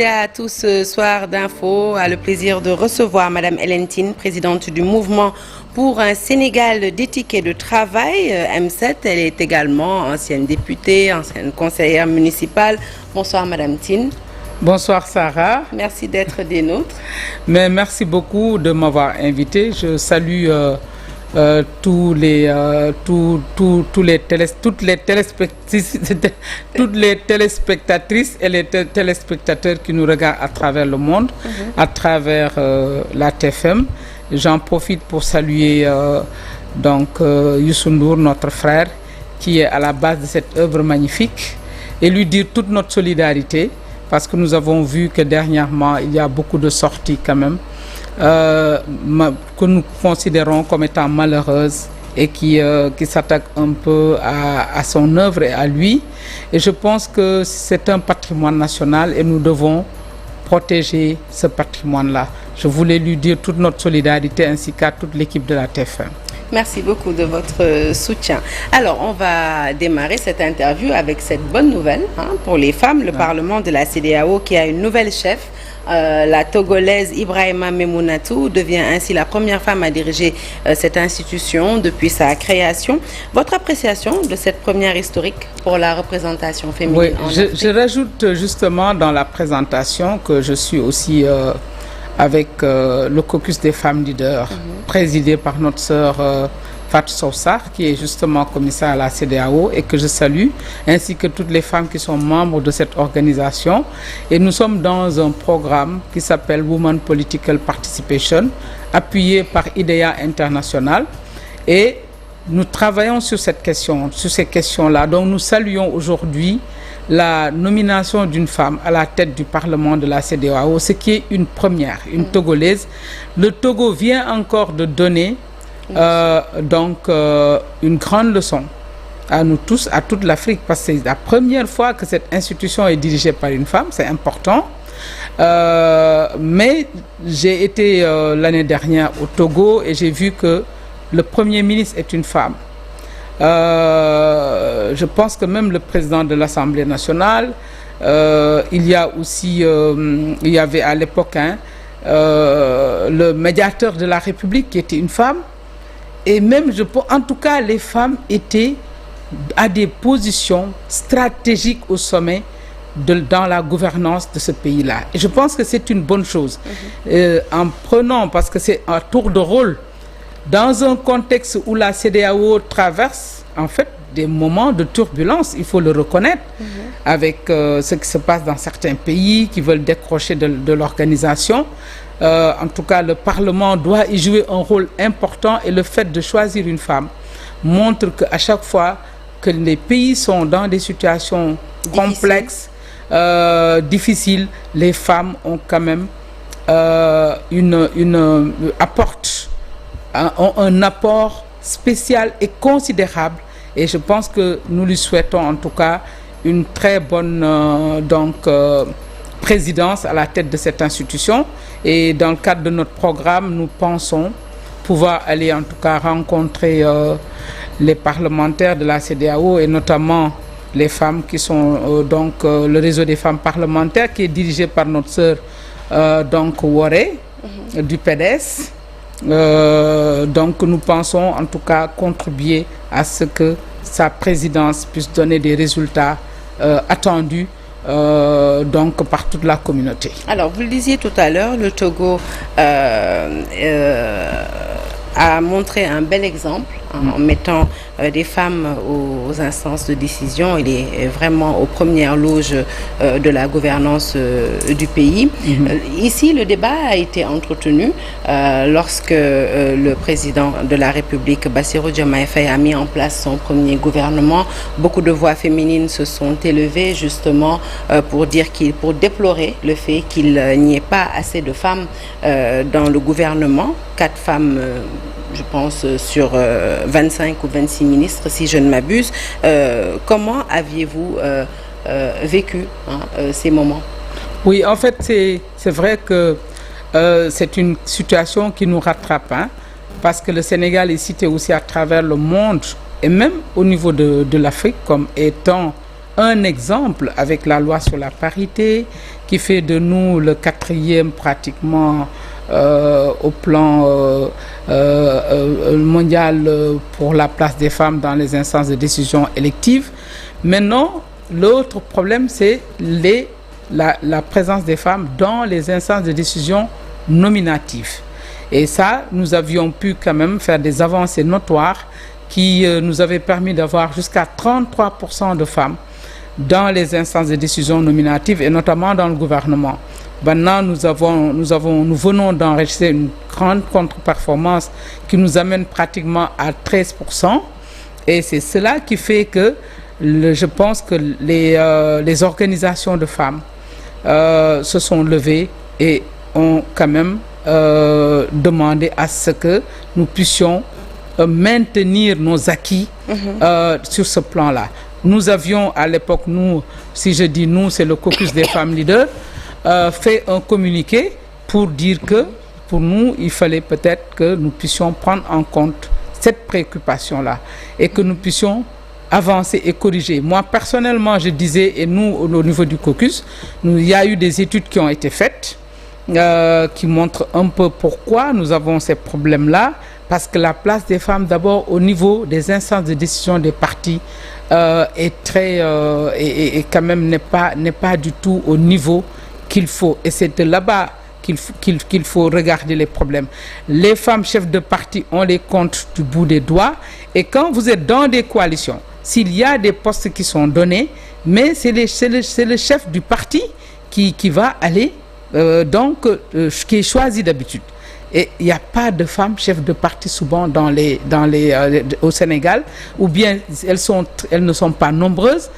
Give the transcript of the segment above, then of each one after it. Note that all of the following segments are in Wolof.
À tous ce soir d'info, a le plaisir de recevoir Madame Hélène Tine, présidente du mouvement pour un Sénégal d'éthique et de travail, M7. Elle est également ancienne députée, ancienne conseillère municipale. Bonsoir Madame Tine. Bonsoir Sarah. Merci d'être des nôtres. Mais merci beaucoup de m'avoir invité. Je salue toutes les téléspectatrices et les téléspectateurs qui nous regardent à travers le monde, à travers la TFM. J'en profite pour saluer Youssou Ndour, notre frère, qui est à la base de cette œuvre magnifique, et lui dire toute notre solidarité, parce que nous avons vu que dernièrement, il y a beaucoup de sorties quand même, que nous considérons comme étant malheureuses et qui s'attaquent un peu à son œuvre et à lui. Et je pense que c'est un patrimoine national et nous devons protéger ce patrimoine-là. Je voulais lui dire toute notre solidarité ainsi qu'à toute l'équipe de la TFM. Merci beaucoup de votre soutien. Alors, on va démarrer cette interview avec cette bonne nouvelle pour les femmes. Le Parlement de la CEDEAO qui a une nouvelle chef. La Togolaise Ibrahima Memounatou devient ainsi la première femme à diriger cette institution depuis sa création. Votre appréciation de cette première historique pour la représentation féminine en Afrique? Je rajoute justement dans la présentation que je suis aussi avec le caucus des femmes leaders, présidé par notre sœur Fatou Sow-Sarr, qui est justement commissaire à la CEDEAO et que je salue, ainsi que toutes les femmes qui sont membres de cette organisation. Et nous sommes dans un programme qui s'appelle Women Political Participation, appuyé par IDEA International. Et nous travaillons sur ces questions-là. Donc nous saluons aujourd'hui la nomination d'une femme à la tête du Parlement de la CEDEAO, ce qui est une première, une Togolaise. Le Togo vient encore de donner une grande leçon à nous tous, à toute l'Afrique, parce que c'est la première fois que cette institution est dirigée par une femme, c'est important. Mais j'ai été l'année dernière au Togo et j'ai vu que le Premier ministre est une femme. Je pense que même le président de l'Assemblée nationale, il y avait à l'époque le médiateur de la République qui était une femme. Et même, en tout cas, les femmes étaient à des positions stratégiques au sommet dans la gouvernance de ce pays-là. Et je pense que c'est une bonne chose. En prenant, parce que c'est un tour de rôle, dans un contexte où la CEDEAO traverse, en fait, des moments de turbulence, il faut le reconnaître, avec ce qui se passe dans certains pays qui veulent décrocher de l'organisation. En tout cas, le Parlement doit y jouer un rôle important et le fait de choisir une femme montre qu'à chaque fois que les pays sont dans des situations complexes, difficiles, les femmes ont quand même apportent un apport spécial et considérable. Et je pense que nous lui souhaitons en tout cas une très bonne présidence à la tête de cette institution. Et dans le cadre de notre programme, nous pensons pouvoir aller en tout cas rencontrer les parlementaires de la CEDEAO et notamment les femmes qui sont le réseau des femmes parlementaires qui est dirigé par notre sœur Woré du PDS. Donc nous pensons en tout cas contribuer à ce que sa présidence puisse donner des résultats attendus par toute la communauté. Alors, vous le disiez tout à l'heure, le Togo a montré un bel exemple en mettant des femmes aux instances de décision. Il est vraiment aux premières loges de la gouvernance du pays. Ici, le débat a été entretenu lorsque le président de la République, Bassirou Diomaye Faye, a mis en place son premier gouvernement. Beaucoup de voix féminines se sont élevées justement pour déplorer le fait qu'il n'y ait pas assez de femmes dans le gouvernement. 4 femmes, je pense, sur 25 ou 26 ministres, si je ne m'abuse. Comment aviez-vous vécu ces moments? Oui, en fait, c'est vrai que c'est une situation qui nous rattrape, parce que le Sénégal est cité aussi à travers le monde et même au niveau de l'Afrique comme étant un exemple avec la loi sur la parité, qui fait de nous le 4e pratiquement au plan mondial pour la place des femmes dans les instances de décision électives. Maintenant, l'autre problème, c'est la présence des femmes dans les instances de décision nominatives. Et ça, nous avions pu quand même faire des avancées notoires qui nous avaient permis d'avoir jusqu'à 33% de femmes dans les instances de décision nominatives et notamment dans le gouvernement. Maintenant, nous venons d'enregistrer une grande contre-performance qui nous amène pratiquement à 13%. Et c'est cela qui fait que je pense que les organisations de femmes se sont levées et ont quand même demandé à ce que nous puissions maintenir nos acquis sur ce plan-là. Nous avions à l'époque, nous, si je dis nous, c'est le caucus des femmes leaders, fait un communiqué pour dire que pour nous, il fallait peut-être que nous puissions prendre en compte cette préoccupation-là et que nous puissions avancer et corriger. Moi, personnellement, je disais, et nous, au niveau du caucus, il y a eu des études qui ont été faites qui montrent un peu pourquoi nous avons ces problèmes-là, parce que la place des femmes, d'abord, au niveau des instances de décision des partis, est très et quand même n'est pas du tout au niveau qu'il faut, et c'est de là-bas qu'il faut regarder les problèmes. Les femmes chefs de parti, on les compte du bout des doigts, et quand vous êtes dans des coalitions, s'il y a des postes qui sont donnés, mais c'est le chef du parti qui va aller qui est choisi d'habitude. Et il n'y a pas de femmes chefs de parti souvent au Sénégal, ou bien elles ne sont pas nombreuses,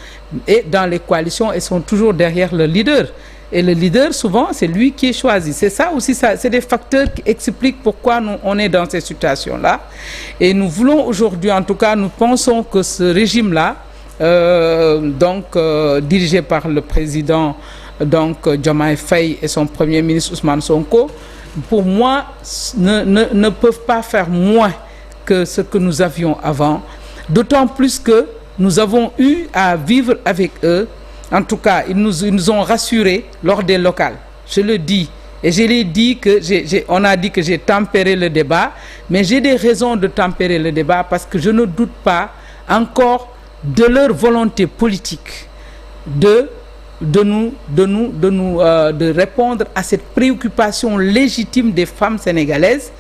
et dans les coalitions, elles sont toujours derrière le leader. Et le leader, souvent, c'est lui qui est choisi. C'est ça aussi, c'est des facteurs qui expliquent pourquoi on est dans ces situations-là. Et nous voulons aujourd'hui, en tout cas, nous pensons que ce régime-là, dirigé par le président Diomaye Faye et son premier ministre Ousmane Sonko, pour moi, ne peuvent pas faire moins que ce que nous avions avant. D'autant plus que nous avons eu à vivre avec eux. En tout cas, ils nous ont rassurés lors des locales. Je le dis. Et je l'ai dit on a dit que j'ai tempéré le débat. Mais j'ai des raisons de tempérer le débat parce que je ne doute pas encore de leur volonté politique de répondre à cette préoccupation légitime des femmes sénégalaises.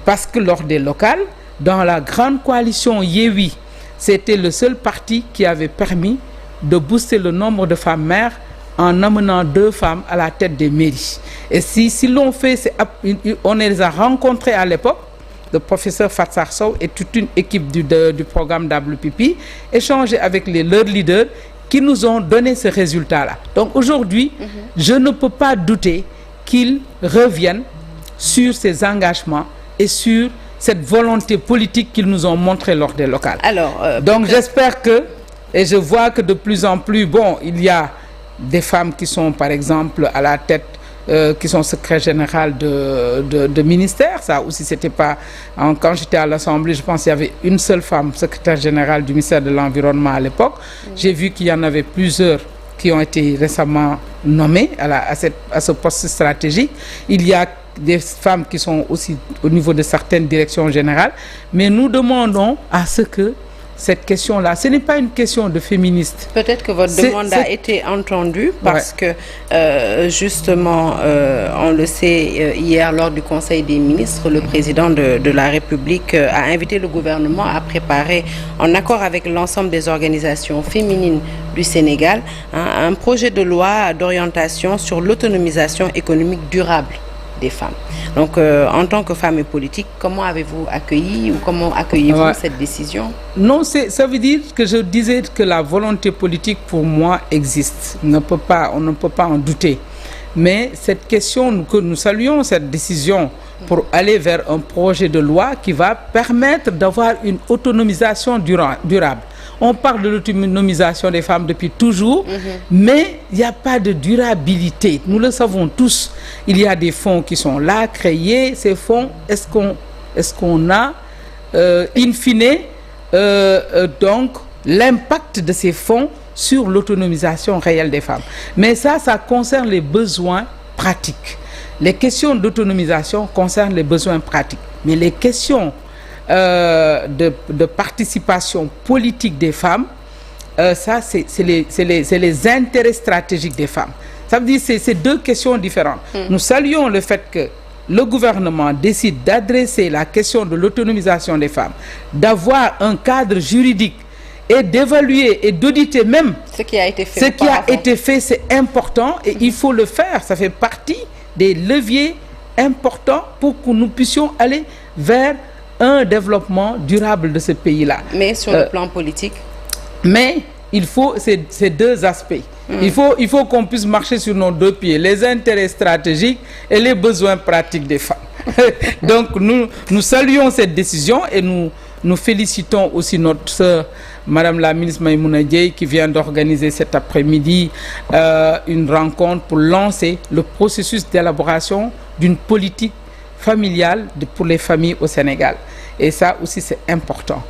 Parce que lors des locales, dans la grande coalition Yewwi, c'était le seul parti qui avait permis de booster le nombre de femmes maires en amenant 2 femmes à la tête des mairies. Et si l'on fait, on les a rencontrés à l'époque, le professeur Fatsar Sow et toute une équipe du programme WPP, échanger avec leurs leaders qui nous ont donné ce résultat-là. Donc aujourd'hui, je ne peux pas douter qu'ils reviennent sur ces engagements et sur cette volonté politique qu'ils nous ont montrée lors des locales. Donc j'espère que, et je vois que de plus en plus, il y a des femmes qui sont par exemple à la tête, qui sont secrétaires générales de ministères. Ça aussi, c'était pas... Quand j'étais à l'Assemblée, je pense qu'il y avait une seule femme secrétaire générale du ministère de l'Environnement à l'époque. J'ai vu qu'il y en avait plusieurs qui ont été récemment nommées à ce poste stratégique. Il y a des femmes qui sont aussi au niveau de certaines directions générales. Mais nous demandons à ce que cette question-là, ce n'est pas une question de féministe. Peut-être que votre demande a été entendue parce que, justement, on le sait, hier, lors du Conseil des ministres, le président de la République a invité le gouvernement à préparer, en accord avec l'ensemble des organisations féminines du Sénégal, un projet de loi d'orientation sur l'autonomisation économique durable des femmes. Donc, en tant que femme et politique, comment avez-vous accueilli ou comment accueillez-vous cette décision? Non, ça veut dire que je disais que la volonté politique pour moi existe. On ne peut pas en douter. Mais cette question, que nous saluons cette décision pour aller vers un projet de loi qui va permettre d'avoir une autonomisation durable. On parle de l'autonomisation des femmes depuis toujours, mais il n'y a pas de durabilité. Nous le savons tous. Il y a des fonds qui sont là, créés. Ces fonds, est-ce qu'on a, in fine, donc, l'impact de ces fonds sur l'autonomisation réelle des femmes. Mais ça concerne les besoins pratiques. Les questions d'autonomisation concernent les besoins pratiques. Mais les questions de participation politique des femmes, ça, c'est les intérêts stratégiques des femmes. Ça veut dire que c'est deux questions différentes. Nous saluons le fait que le gouvernement décide d'adresser la question de l'autonomisation des femmes, d'avoir un cadre juridique et d'évaluer et d'auditer même ce qui a été fait. Ce qui a été fait, c'est important et il faut le faire. Ça fait partie des leviers importants pour que nous puissions aller vers un développement durable de ce pays-là. Mais sur le plan politique? Mais il faut ces deux aspects. Il faut qu'on puisse marcher sur nos deux pieds, les intérêts stratégiques et les besoins pratiques des femmes. Donc nous saluons cette décision et nous félicitons aussi notre sœur, Madame la ministre Maïmouna Dièye, qui vient d'organiser cet après-midi une rencontre pour lancer le processus d'élaboration d'une politique familiale pour les familles au Sénégal. Et ça aussi, c'est important.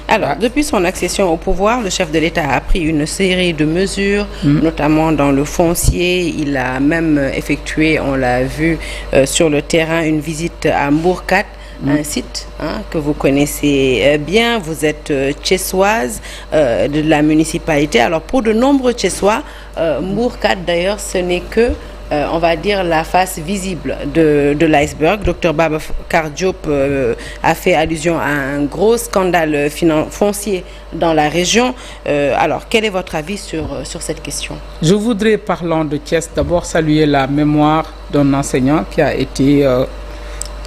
Alors, depuis son accession au pouvoir, le chef de l'État a pris une série de mesures, notamment dans le foncier. Il a même effectué, on l'a vu sur le terrain, une visite à Mbourkat, un site que vous connaissez bien. Vous êtes thiessoise de la municipalité. Alors, pour de nombreux Thiessois, Mbourkat, d'ailleurs, ce n'est que on va dire la face visible de l'iceberg. Dr Babacar Diop a fait allusion à un gros scandale foncier dans la région. Alors, quel est votre avis sur cette question? Je voudrais, parlant de Thiès, d'abord saluer la mémoire d'un enseignant qui a été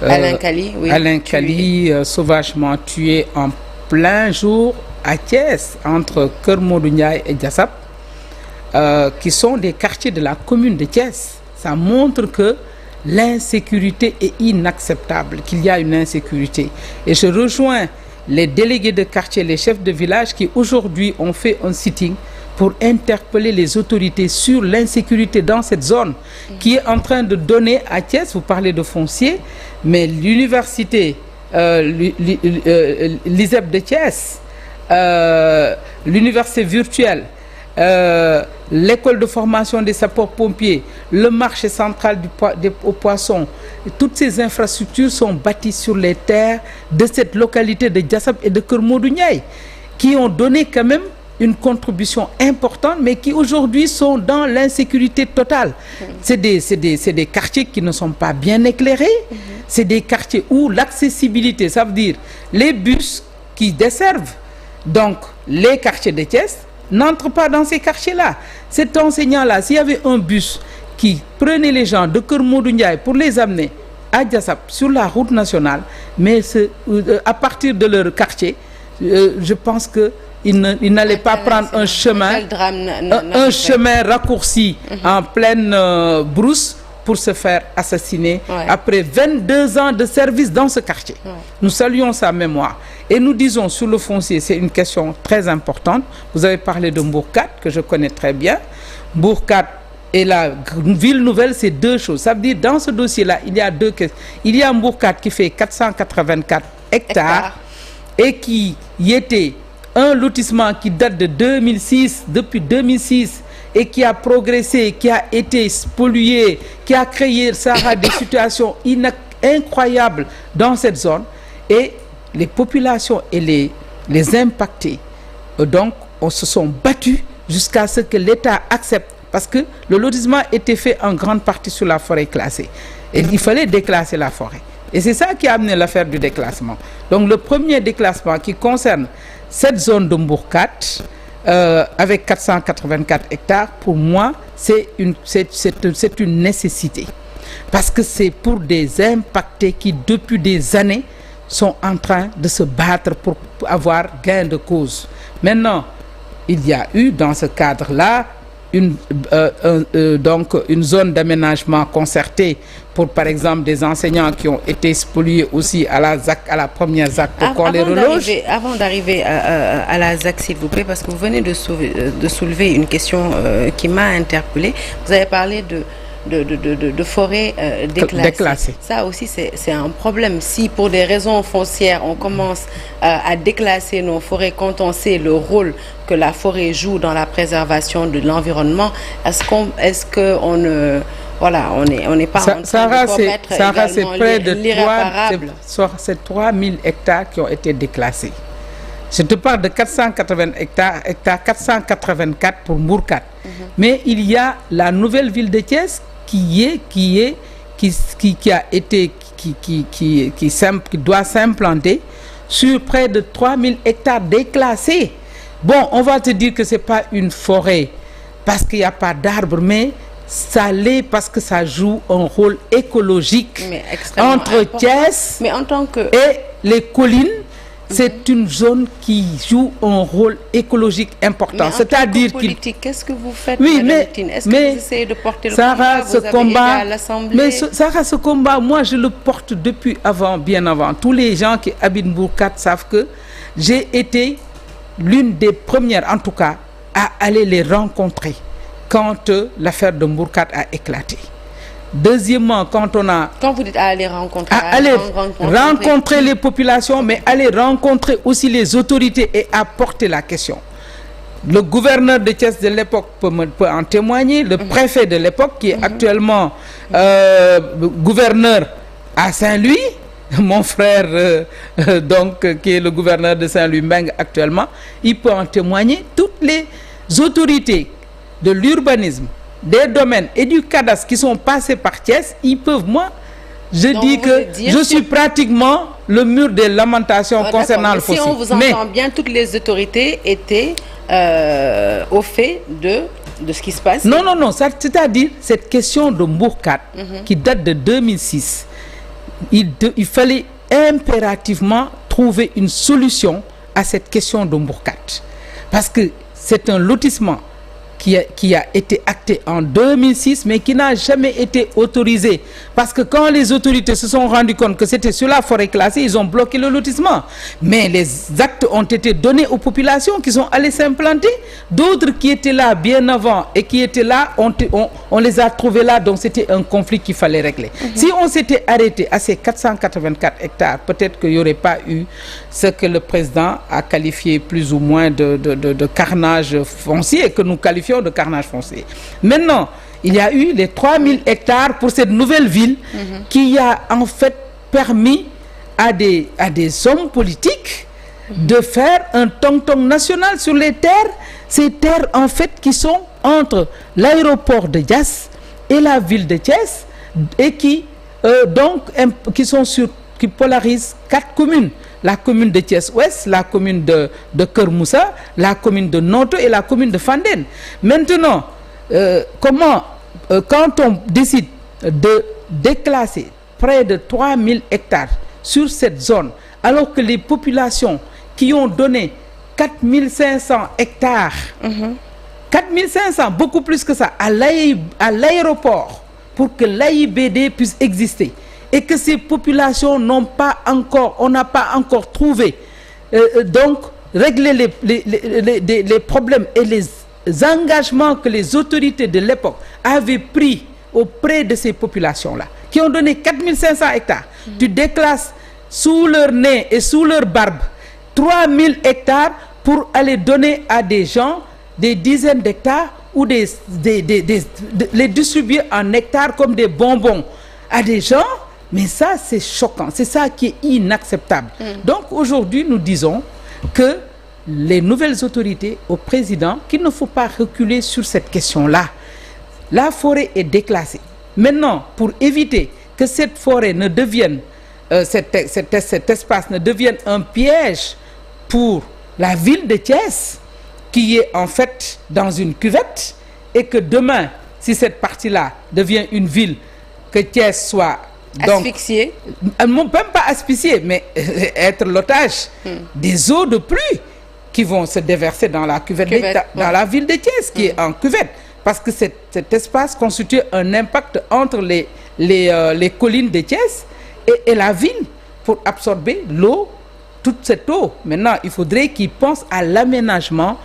Alain Kali, oui, Alain Kali, sauvagement tué en plein jour à Thiès, entre Keur Modou Ndiaye et Diassap. Qui sont des quartiers de la commune de Thiès. Ça montre que l'insécurité est inacceptable, qu'il y a une insécurité. Et je rejoins les délégués de quartier, les chefs de village qui aujourd'hui ont fait un sitting pour interpeller les autorités sur l'insécurité dans cette zone qui est en train de donner à Thiès, vous parlez de foncier, mais l'université, l'ISEP de Thiès, l'université virtuelle, l'école de formation des sapeurs-pompiers, le marché central aux poissons, toutes ces infrastructures sont bâties sur les terres de cette localité de Diassap et de Keur Modou Ndiaye, qui ont donné quand même une contribution importante, mais qui aujourd'hui sont dans l'insécurité totale. C'est des quartiers qui ne sont pas bien éclairés, c'est des quartiers où l'accessibilité, ça veut dire les bus qui desservent donc les quartiers de Thiès, n'entre pas dans ces quartiers-là. Cet enseignant-là, s'il y avait un bus qui prenait les gens de Keur Modou Ndiaye pour les amener à Diassap sur la route nationale, mais à partir de leur quartier, je pense qu'ils n'allaient pas prendre un chemin raccourci en pleine brousse pour se faire assassiner après 22 ans de service dans ce quartier. Nous saluons sa mémoire. Et nous disons sur le foncier, c'est une question très importante. Vous avez parlé de Mbourkat, que je connais très bien. Mbourkat et la ville nouvelle, c'est deux choses. Ça veut dire dans ce dossier-là, il y a deux questions. Il y a Mbourkat qui fait 484 hectares et qui y était un lotissement qui date de 2006, depuis 2006, et qui a progressé, qui a été spolié, qui a créé des situations incroyables dans cette zone. Et les populations et les impactés, donc, se sont battus jusqu'à ce que l'État accepte. Parce que le lotissement était fait en grande partie sur la forêt classée. Et il fallait déclasser la forêt. Et c'est ça qui a amené l'affaire du déclassement. Donc le premier déclassement qui concerne cette zone de Mbourkat, avec 484 hectares, pour moi, c'est une nécessité. Parce que c'est pour des impactés qui, depuis des années, sont en train de se battre pour avoir gain de cause. Maintenant, il y a eu dans ce cadre-là donc une zone d'aménagement concertée pour, par exemple, des enseignants qui ont été spoliés aussi à la ZAC, à la première ZAC, pour qu'on les reloge. Avant d'arriver à la ZAC, s'il vous plaît, parce que vous venez de soulever une question qui m'a interpellée. Vous avez parlé de forêts déclassées. Ça aussi, c'est un problème. Si pour des raisons foncières, on commence à déclasser nos forêts quand on sait le rôle que la forêt joue dans la préservation de l'environnement, est-ce qu'on ne... Voilà, on n'est pas en train de commettre également l'irréparable. C'est 3000 hectares qui ont été déclassés. Je te parle de 480 hectares 484 pour Mbourkat. Mais il y a la nouvelle ville de Thiès qui doit s'implanter sur près de 3000 hectares déclassés. Bon, on va te dire que c'est pas une forêt parce qu'il n'y a pas d'arbres, mais ça l'est parce que ça joue un rôle écologique entre Thiès et les collines. C'est une zone qui joue un rôle écologique important. C'est-à-dire politique, qu'est-ce que vous faites? Oui, est-ce que vous essayez de porter le combat? Vous avez été à l'Assemblée? Mais Sarah, ce combat, moi, je le porte depuis bien avant. Tous les gens qui habitent Mbourkat savent que j'ai été l'une des premières, en tout cas, à aller les rencontrer quand l'affaire de Mbourkat a éclaté. Deuxièmement, quand vous dites aller rencontrer, rencontrer les populations, mais aller rencontrer aussi les autorités et apporter la question. Le gouverneur de Thiès de l'époque peut en témoigner, le préfet de l'époque qui est actuellement gouverneur à Saint-Louis, mon frère qui est le gouverneur de Saint-Louis Mbengue actuellement, il peut en témoigner. Toutes les autorités de l'urbanisme, des domaines et du cadastre qui sont passés par Thiès, ils peuvent, je suis pratiquement le mur des lamentations concernant le fossile. Si on vous entend bien, toutes les autorités étaient au fait de ce qui se passe. Non, c'est-à-dire cette question de Mbourkat qui date de 2006, il fallait impérativement trouver une solution à cette question de Mbourkat. Parce que c'est un lotissement qui a été acté en 2006, mais qui n'a jamais été autorisé. Parce que quand les autorités se sont rendues compte que c'était sur la forêt classée, ils ont bloqué le lotissement. Mais les actes ont été donnés aux populations qui sont allées s'implanter. D'autres qui étaient là bien avant et qui étaient là, on les a trouvés là, donc c'était un conflit qu'il fallait régler. Si on s'était arrêté à ces 484 hectares, peut-être qu'il n'y aurait pas eu ce que le président a qualifié plus ou moins de carnage foncier, et que nous qualifions de carnage foncier. Maintenant, il y a eu les 3000 hectares pour cette nouvelle ville qui a en fait permis à des hommes politiques de faire un tong-tong national sur les terres, ces terres en fait qui sont entre l'aéroport de Diass et la ville de Thiès et qui polarisent 4 communes. La commune de Thiès-Ouest, la commune de Keur Moussa, la commune de Noto et la commune de Fandène. Maintenant, quand on décide de déclasser près de 3000 hectares sur cette zone, alors que les populations qui ont donné 4500 hectares, 4500, beaucoup plus que ça, à l'aéroport, pour que l'AIBD puisse exister, et que ces populations on n'a pas encore trouvé régler les problèmes et les engagements que les autorités de l'époque avaient pris auprès de ces populations-là, qui ont donné 4500 hectares. Tu déclasses sous leur nez et sous leur barbe 3000 hectares pour aller donner à des gens des dizaines d'hectares ou les distribuer en hectares comme des bonbons à des gens. Mais ça, c'est choquant. C'est ça qui est inacceptable. Donc, aujourd'hui, nous disons que les nouvelles autorités au président, qu'il ne faut pas reculer sur cette question-là. La forêt est déclassée. Maintenant, pour éviter que cette forêt ne devienne, cet espace ne devienne un piège pour la ville de Thiès, qui est en fait dans une cuvette, et que demain, si cette partie-là devient une ville, que Thiès soit asphyxié, même pas asphyxié, mais être l'otage des eaux de pluie qui vont se déverser dans la cuvette dans la ville de Thiès, qui est en cuvette, parce que cet espace constitue un impact entre les collines de Thiès et la ville pour absorber l'eau, toute cette eau. Maintenant, il faudrait qu'ils pensent à l'aménagement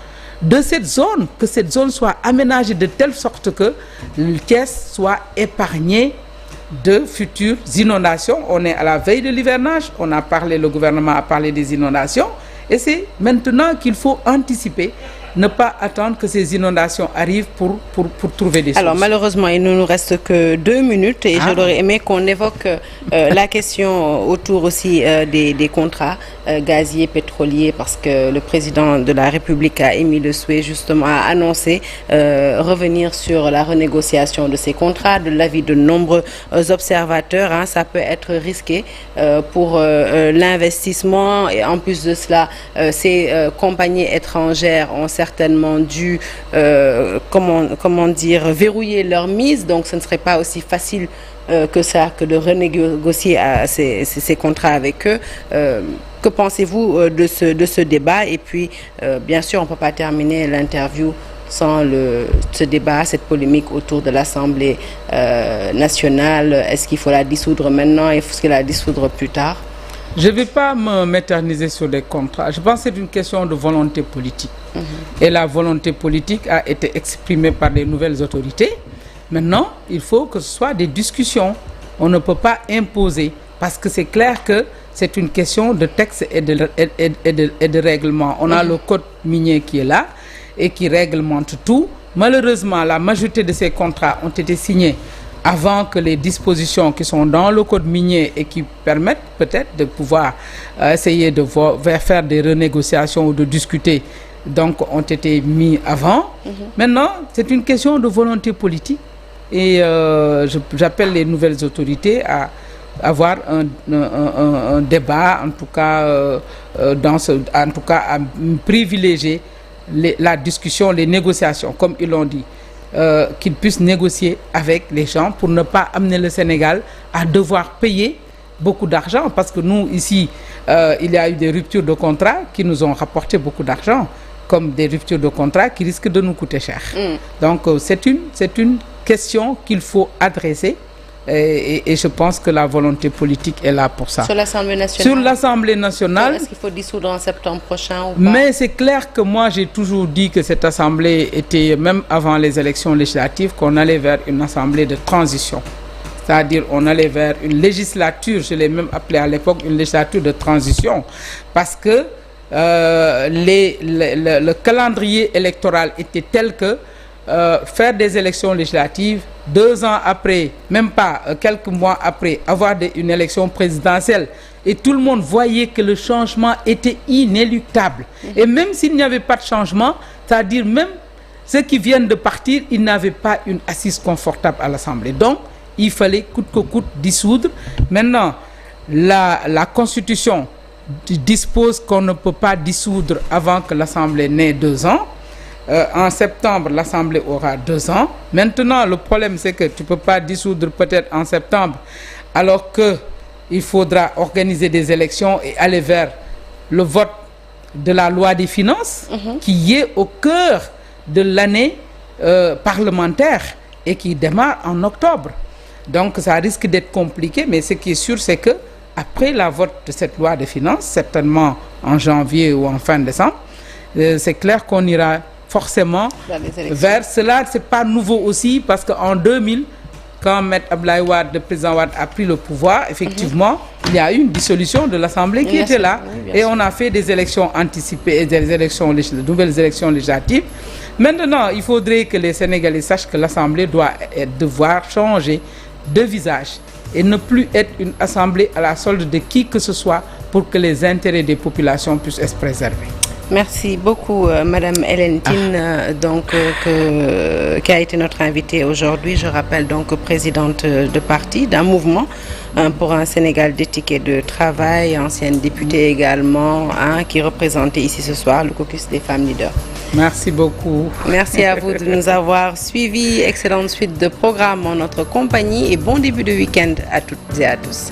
de cette zone, que cette zone soit aménagée de telle sorte que Thiès soit épargnée de futures inondations. On est à la veille de l'hivernage, le gouvernement a parlé des inondations, et c'est maintenant qu'il faut anticiper, ne pas attendre que ces inondations arrivent pour trouver des solutions. Alors malheureusement, il ne nous reste que 2 minutes et j'aurais aimé qu'on évoque la question autour aussi des contrats gaziers, pétroliers, parce que le président de la République a émis le souhait, justement, a annoncé revenir sur la renégociation de ces contrats. De l'avis de nombreux observateurs, ça peut être risqué pour l'investissement, et en plus de cela, ces compagnies étrangères ont certainement dû verrouiller leur mise, donc ce ne serait pas aussi facile que de renégocier ces contrats avec eux. Que pensez-vous de ce débat? Et puis bien sûr, on ne peut pas terminer l'interview sans ce débat, cette polémique autour de l'Assemblée nationale. Est-ce qu'il faut la dissoudre maintenant? Est-ce la dissoudre plus tard? Je ne vais pas m'éterniser sur les contrats. Je pense que c'est une question de volonté politique. Et la volonté politique a été exprimée par les nouvelles autorités. Maintenant, il faut que ce soit des discussions. On ne peut pas imposer, parce que c'est clair que c'est une question de texte et de règlement. On a le code minier qui est là et qui réglemente tout. Malheureusement, la majorité de ces contrats ont été signés avant que les dispositions qui sont dans le code minier et qui permettent peut-être de pouvoir essayer de faire des renégociations ou de discuter, donc ont été mis avant. Maintenant, c'est une question de volonté politique, et j'appelle les nouvelles autorités à avoir un débat, en tout cas à privilégier la discussion, les négociations, comme ils l'ont dit. Qu'ils puissent négocier avec les gens pour ne pas amener le Sénégal à devoir payer beaucoup d'argent, parce que nous, ici, il y a eu des ruptures de contrat qui nous ont rapporté beaucoup d'argent, comme des ruptures de contrat qui risquent de nous coûter cher. Donc, c'est une question qu'il faut adresser. Et je pense que la volonté politique est là pour ça. Sur l'Assemblée nationale? Sur l'Assemblée nationale. Est-ce qu'il faut dissoudre en septembre prochain ou pas? Mais c'est clair que moi, j'ai toujours dit que cette Assemblée était, même avant les élections législatives, qu'on allait vers une Assemblée de transition. C'est-à-dire on allait vers une législature, je l'ai même appelé à l'époque une législature de transition, parce que le calendrier électoral était tel que faire des élections législatives, 2 ans après, même pas quelques mois après, avoir une élection présidentielle, et tout le monde voyait que le changement était inéluctable. Et même s'il n'y avait pas de changement, c'est-à-dire même ceux qui viennent de partir, ils n'avaient pas une assise confortable à l'Assemblée. Donc, il fallait coûte que coûte dissoudre. Maintenant, la Constitution dispose qu'on ne peut pas dissoudre avant que l'Assemblée n'ait 2 ans. En septembre, l'Assemblée aura 2 ans. Maintenant, le problème, c'est que tu ne peux pas dissoudre peut-être en septembre, alors qu'il faudra organiser des élections et aller vers le vote de la loi des finances, qui est au cœur de l'année parlementaire et qui démarre en octobre. Donc, ça risque d'être compliqué, mais ce qui est sûr, c'est que après la vote de cette loi des finances, certainement en janvier ou en fin décembre, c'est clair qu'on ira forcément vers cela. C'est pas nouveau aussi, parce qu'en 2000, quand M. Abdoulaye Wade, le président Wade, a pris le pouvoir, effectivement, il y a eu une dissolution de l'Assemblée qui était là, et on a fait des élections anticipées et des nouvelles élections législatives. Maintenant, il faudrait que les Sénégalais sachent que l'Assemblée doit devoir changer de visage et ne plus être une Assemblée à la solde de qui que ce soit, pour que les intérêts des populations puissent être préservés. Merci beaucoup, Madame Hélène Tine, qui a été notre invitée aujourd'hui. Je rappelle, donc, présidente de parti, d'un mouvement pour un Sénégal d'éthique et de travail, ancienne députée également, qui représentait ici ce soir le caucus des femmes leaders. Merci beaucoup. Merci à vous de nous avoir suivis. Excellente suite de programme en notre compagnie et bon début de week-end à toutes et à tous.